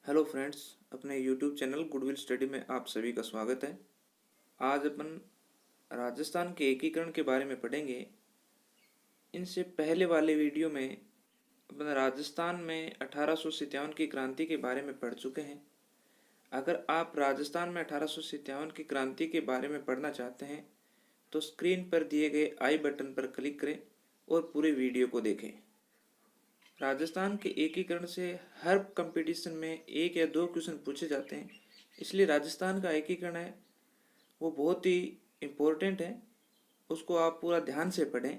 Hello friends, अपने YouTube channel goodwill study में आप सभी का स्वागत है। आज अपन राजस्थान के एकीकरण के बारे में पढ़ेंगे। इनसे पहले वाले वीडियो में अपन राजस्थान में 1857 की क्रांति के बारे में पढ़ चुके हैं। अगर आप राजस्थान में 1857 की क्रांति के बारे में पढ़ना चाहते हैं तो स्क्रीन पर दिए गए आई बटन पर क्लिक करें और पूरे वीडियो को देखें। राजस्थान के एकीकरण से हर कंपटीशन में एक या दो क्वेश्चन पूछे जाते हैं, इसलिए राजस्थान का एकीकरण है वो बहुत ही इम्पोर्टेंट है। उसको आप पूरा ध्यान से पढ़ें।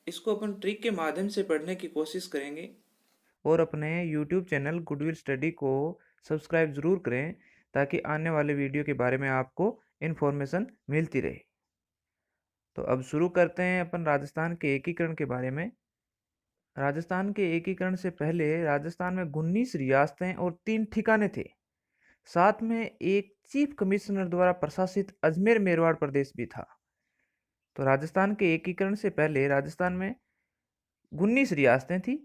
इसको अपन ट्रिक के माध्यम से पढ़ने की कोशिश करेंगे और अपने यूट्यूब चैनल गुडविल स्टडी को सब्सक्राइब ज़रूर करें ताकि आने वाले वीडियो के बारे में आपको इन्फॉर्मेशन मिलती रहे। तो अब शुरू करते हैं अपन राजस्थान के एकीकरण के बारे में। राजस्थान के एकीकरण से पहले राजस्थान में 19 रियासतें और 3 ठिकाने थे। साथ में एक चीफ कमिश्नर द्वारा प्रशासित अजमेर मेरवाड़ प्रदेश भी था। तो राजस्थान के एकीकरण से पहले राजस्थान में 19 रियासतें थी,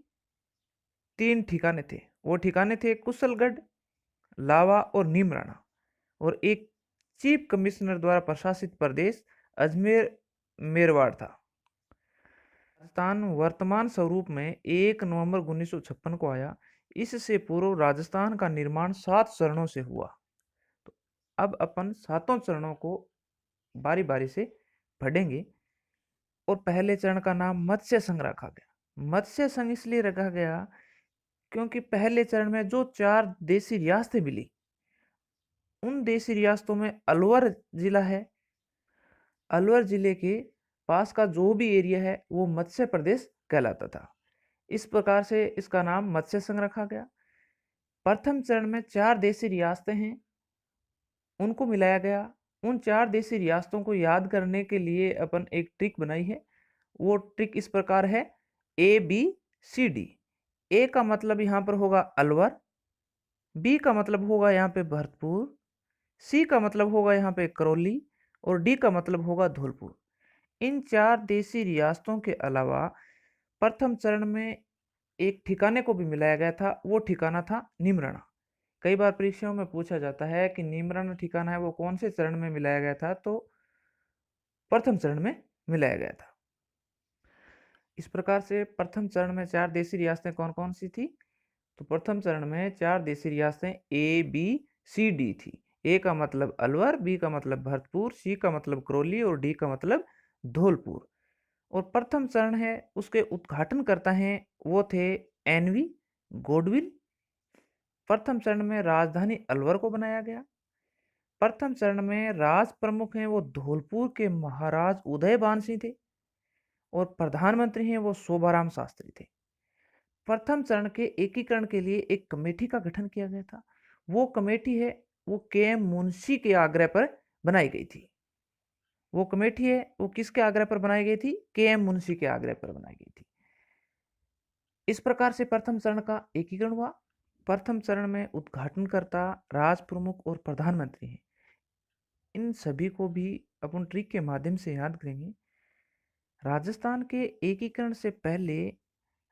3 ठिकाने थे। वो ठिकाने थे कुशलगढ़, लावा और नीमराणा, और एक चीफ कमिश्नर द्वारा प्रशासित प्रदेश अजमेर मेरवाड़ था। राजस्थान वर्तमान स्वरूप में 1 नवंबर 1956 को आया। इससे पूर्व राजस्थान का निर्माण 7 चरणों से हुआ। तो अब अपन सातों चरणों को बारी बारी से पढ़ेंगे। और पहले चरण का नाम मत्स्य संघ रखा गया। मत्स्य संघ इसलिए रखा गया क्योंकि पहले चरण में जो 4 देशी रियासतें मिली, उन देशी रियासतों में अलवर जिला है। अलवर जिले के पास का जो भी एरिया है वो मत्स्य प्रदेश कहलाता था। इस प्रकार से इसका नाम मत्स्य संघ रखा गया। प्रथम चरण में 4 देशी रियासतें हैं, उनको मिलाया गया। उन 4 देशी रियासतों को याद करने के लिए अपन एक ट्रिक बनाई है। वो ट्रिक इस प्रकार है, ABCD। ए का मतलब यहाँ पर होगा अलवर, बी का मतलब होगा यहाँ पे भरतपुर, सी का मतलब होगा यहाँ पे करौली, और डी का मतलब होगा धौलपुर। इन 4 देशी रियासतों के अलावा प्रथम चरण में एक ठिकाने को भी मिलाया गया था। वो ठिकाना था नीमराणा। कई बार परीक्षाओं में पूछा जाता है कि नीमराणा ठिकाना है वो कौन से चरण में मिलाया गया था, तो प्रथम चरण में मिलाया गया था। इस प्रकार से प्रथम चरण में 4 देशी रियासतें कौन कौन सी थी? तो प्रथम चरण में 4 देशी रियासतें ABCD थी। ए का मतलब अलवर, बी का मतलब भरतपुर, सी का मतलब करौली और डी का मतलब धौलपुर। और प्रथम चरण है उसके उद्घाटन करता है वो थे NV गॉडविल। प्रथम चरण में राजधानी अलवर को बनाया गया। प्रथम चरण में राज प्रमुख हैं वो धौलपुर के महाराज उदयभान सिंह थे, और प्रधानमंत्री हैं वो शोभाराम शास्त्री थे। प्रथम चरण के एकीकरण के लिए एक कमेटी का गठन किया गया था। वो कमेटी है वो KM मुंशी के आग्रह पर बनाई गई थी। वो कमेटी है वो किसके आग्रह पर बनाई गई थी? KM मुंशी के आग्रह पर बनाई गई थी। इस प्रकार से प्रथम चरण का एकीकरण हुआ। प्रथम चरण में उद्घाटनकर्ता, राज प्रमुख और प्रधानमंत्री हैं। इन सभी को भी अपन ट्रिक के माध्यम से याद करेंगे। राजस्थान के एकीकरण से पहले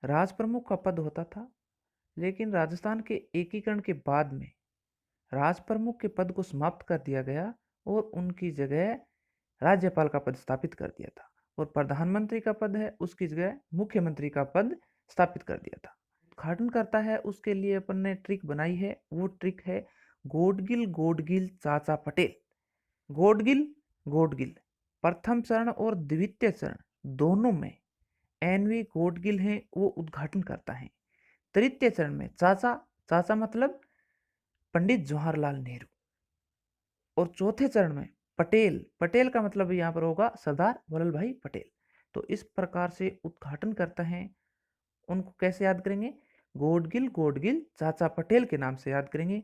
राज प्रमुख का पद होता था, लेकिन राजस्थान के एकीकरण के बाद में राज प्रमुख के पद को समाप्त कर दिया गया और उनकी जगह राज्यपाल का पद स्थापित कर दिया था। और प्रधानमंत्री का पद है उसकी जगह मुख्यमंत्री का पद स्थापित कर दिया था। उद्घाटन करता है उसके लिए अपन ने ट्रिक बनाई है। वो ट्रिक है गोडगिल गोडगिल चाचा पटेल। गोडगिल गोडगिल प्रथम चरण और द्वितीय चरण दोनों में NV गोडगिल हैं वो उद्घाटन करता है। तृतीय चरण में चाचा, चाचा मतलब पंडित जवाहरलाल नेहरू। और चौथे चरण में पटेल, पटेल का मतलब यहाँ पर होगा सरदार वल्लभ भाई पटेल। तो इस प्रकार से उद्घाटन करता है। उनको कैसे याद करेंगे? गोडगिल गोडगिल चाचा पटेल के नाम से याद करेंगे।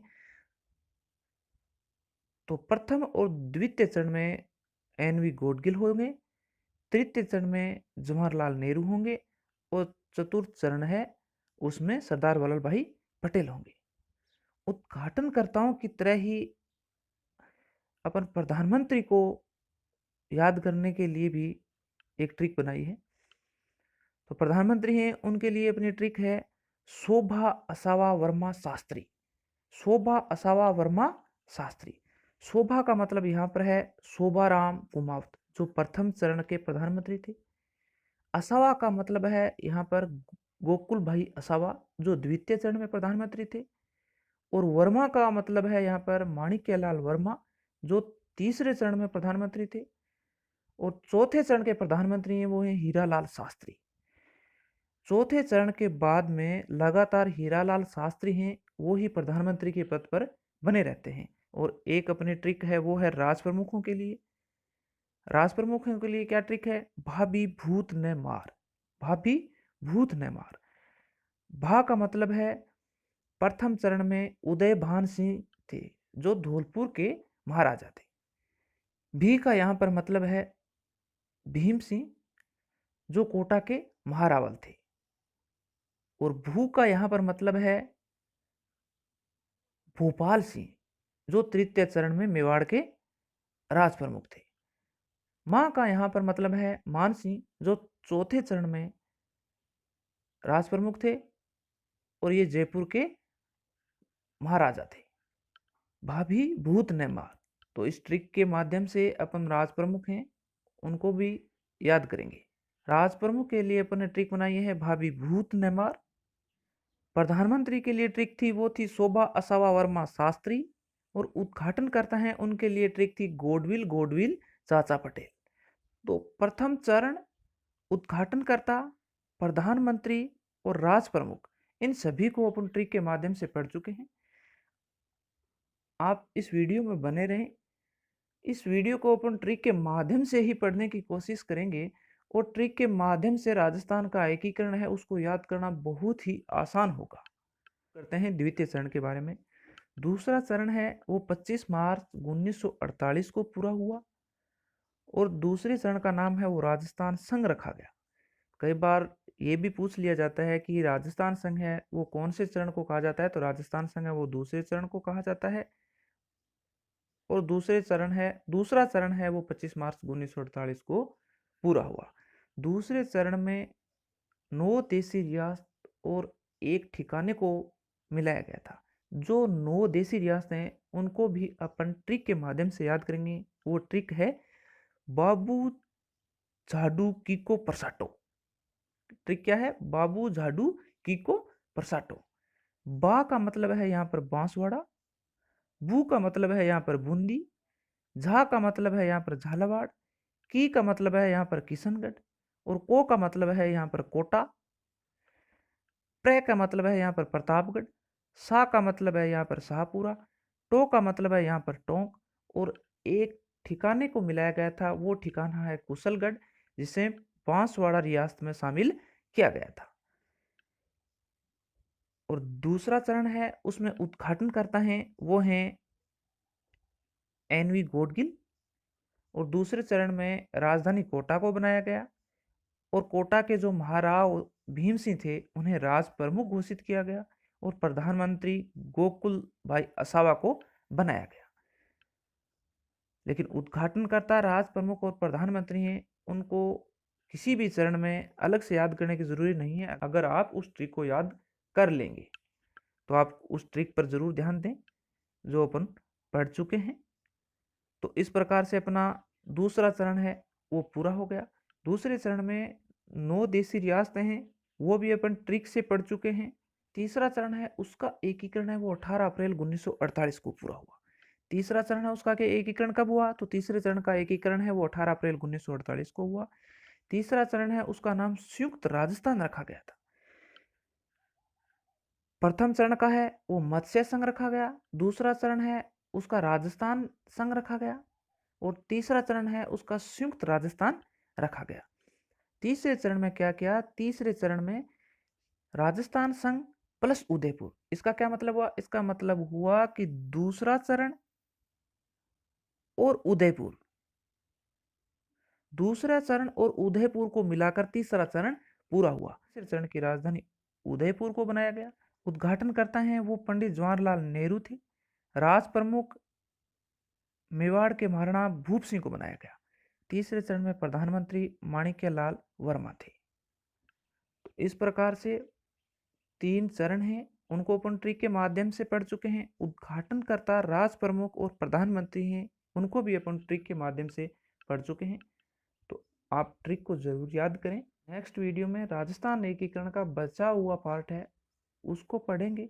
तो प्रथम और द्वितीय चरण में NV गोडगिल होंगे, तृतीय चरण में जवाहरलाल नेहरू होंगे, और चतुर्थ चरण है उसमें सरदार वल्लभ भाई पटेल होंगे। उद्घाटनकर्ताओं की तरह ही अपन प्रधानमंत्री को याद करने के लिए भी एक ट्रिक बनाई है। तो प्रधानमंत्री हैं उनके लिए अपनी ट्रिक है शोभा असावा वर्मा शास्त्री। शोभा असावा वर्मा शास्त्री। शोभा का मतलब यहाँ पर है शोभाराम कुमावत, जो प्रथम चरण के प्रधानमंत्री थे। असावा का मतलब है यहाँ पर गोकुल भाई असावा, जो द्वितीय चरण में प्रधानमंत्री थे। और वर्मा का मतलब है यहाँ पर माणिक्यलाल वर्मा, जो तीसरे चरण में प्रधानमंत्री थे। और चौथे चरण के प्रधानमंत्री हैं वो हैं हीरालाल शास्त्री। चौथे चरण के बाद में लगातार हीरालाल शास्त्री हैं वो ही प्रधानमंत्री के पद पर बने रहते हैं। और एक अपनी ट्रिक है वो है राज प्रमुखों के लिए। राज प्रमुखों के लिए क्या ट्रिक है? भाभी भूत न मार, भाभी भूत न मार। भा का मतलब है प्रथम चरण में उदय भान सिंह थे, जो धौलपुर के महाराजा थे। भी का यहाँ पर मतलब है भीम सिंह, जो कोटा के महारावल थे। और भू का यहाँ पर मतलब है भोपाल सिंह, जो तृतीय चरण में मेवाड़ के राज प्रमुख थे। मां का यहाँ पर मतलब है मान सिंह, जो चौथे चरण में राज प्रमुख थे और ये जयपुर के महाराजा थे। भाभी भूत न मार, तो इस ट्रिक के माध्यम से अपन राज प्रमुख हैं उनको भी याद करेंगे। राज प्रमुख के लिए अपन ने ट्रिक बनाई है भाभी भूत न मार। प्रधानमंत्री के लिए ट्रिक थी वो थी शोभा असावा वर्मा शास्त्री। और उद्घाटन करता है उनके लिए ट्रिक थी गोडविल गोडविल चाचा पटेल। तो प्रथम चरण, उद्घाटन करता, प्रधानमंत्री और राज प्रमुख, इन सभी को अपन ट्रिक के माध्यम से पढ़ चुके हैं। आप इस वीडियो में बने रहें। इस वीडियो को अपन ट्रिक के माध्यम से ही पढ़ने की कोशिश करेंगे। और ट्रिक के माध्यम से राजस्थान का एकीकरण है उसको याद करना बहुत ही आसान होगा। करते हैं द्वितीय चरण के बारे में। दूसरा चरण है वो 25 मार्च 1948 को पूरा हुआ। और दूसरे चरण का नाम है वो राजस्थान संघ रखा गया। कई बार ये भी पूछ लिया जाता है कि राजस्थान संघ है वो कौन से चरण को कहा जाता है, तो राजस्थान संघ है वो दूसरे चरण को कहा जाता है। और दूसरा चरण है वो 25 मार्च 1948 को पूरा हुआ। दूसरे चरण में 9 देसी रियासत और एक ठिकाने को मिलाया गया था। जो 9 देसी रियासतें हैं उनको भी अपन ट्रिक के माध्यम से याद करेंगे। वो ट्रिक है बाबू झाडू कीको परसाटो। ट्रिक क्या है? बाबू झाडू कीको परसाटो। बा का मतलब है यहाँ पर बांसवाड़ा। बू का मतलब है यहाँ पर बूंदी। झा का मतलब है यहाँ पर झालावाड़। की का मतलब है यहाँ पर किशनगढ़। और को का मतलब है यहाँ पर कोटा। प्र का मतलब है यहाँ पर प्रतापगढ़। सा का मतलब है यहाँ पर शाहपुरा। टो का मतलब है यहाँ पर टोंक। और एक ठिकाने को मिलाया गया था वो ठिकाना है कुशलगढ़, जिसे बांसवाड़ा रियासत में शामिल किया गया था। और दूसरा चरण है उसमें उद्घाटन करता है वो है एनवी गोडगिल। और दूसरे चरण में राजधानी कोटा को बनाया गया। और कोटा के जो महाराव भीम सिंह थे उन्हें राज प्रमुख घोषित किया गया। और प्रधानमंत्री गोकुल भाई असावा को बनाया गया। लेकिन उद्घाटनकर्ता, राज प्रमुख और प्रधानमंत्री हैं उनको किसी भी चरण में अलग से याद करने की जरूरी नहीं है। अगर आप उस ट्रिक को याद कर लेंगे तो आप उस ट्रिक पर जरूर ध्यान दें जो अपन पढ़ चुके हैं। तो इस प्रकार से अपना दूसरा चरण है वो पूरा हो गया। दूसरे चरण में 9 देसी रियासतें हैं वो भी अपन ट्रिक से पढ़ चुके हैं। तीसरा चरण है उसका एकीकरण है वो 18 अप्रैल 1948 को पूरा हुआ। तीसरा चरण है उसका एकीकरण कब हुआ? तो तीसरे चरण का एकीकरण है वो 18 अप्रैल 1948 को हुआ। तीसरा चरण है उसका नाम संयुक्त राजस्थान रखा गया था। प्रथम चरण का है वो मत्स्य संघ रखा गया। दूसरा चरण है उसका राजस्थान संघ रखा गया। और तीसरा चरण है उसका संयुक्त राजस्थान रखा गया। तीसरे चरण में क्या किया? तीसरे चरण में राजस्थान संघ प्लस उदयपुर। इसका क्या मतलब हुआ? इसका मतलब हुआ कि दूसरा चरण और उदयपुर, दूसरा चरण और उदयपुर को मिलाकर तीसरा चरण पूरा हुआ। तीसरे चरण की राजधानी उदयपुर को बनाया गया। उद्घाटन करता है वो पंडित जवाहरलाल नेहरू थे। राज प्रमुख मेवाड़ के महाराणा भूप सिंह को बनाया गया। तीसरे चरण में प्रधानमंत्री माणिक्यलाल वर्मा थे। तो इस प्रकार से 3 चरण हैं उनको अपन ट्रिक के माध्यम से पढ़ चुके हैं। उद्घाटनकर्ता, राज प्रमुख और प्रधानमंत्री हैं, उनको भी अपन ट्रिक के माध्यम से पढ़ चुके हैं। तो आप ट्रिक को ज़रूर याद करें। नेक्स्ट वीडियो में राजस्थान एकीकरण का बचा हुआ पार्ट है, उसको पढ़ेंगे,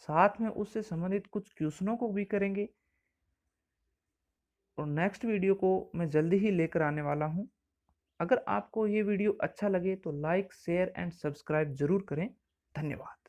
साथ में उससे संबंधित कुछ क्वेश्चनों को भी करेंगे। और नेक्स्ट वीडियो को मैं जल्दी ही लेकर आने वाला हूँ। अगर आपको ये वीडियो अच्छा लगे तो लाइक, शेयर एंड सब्सक्राइब जरूर करें। धन्यवाद।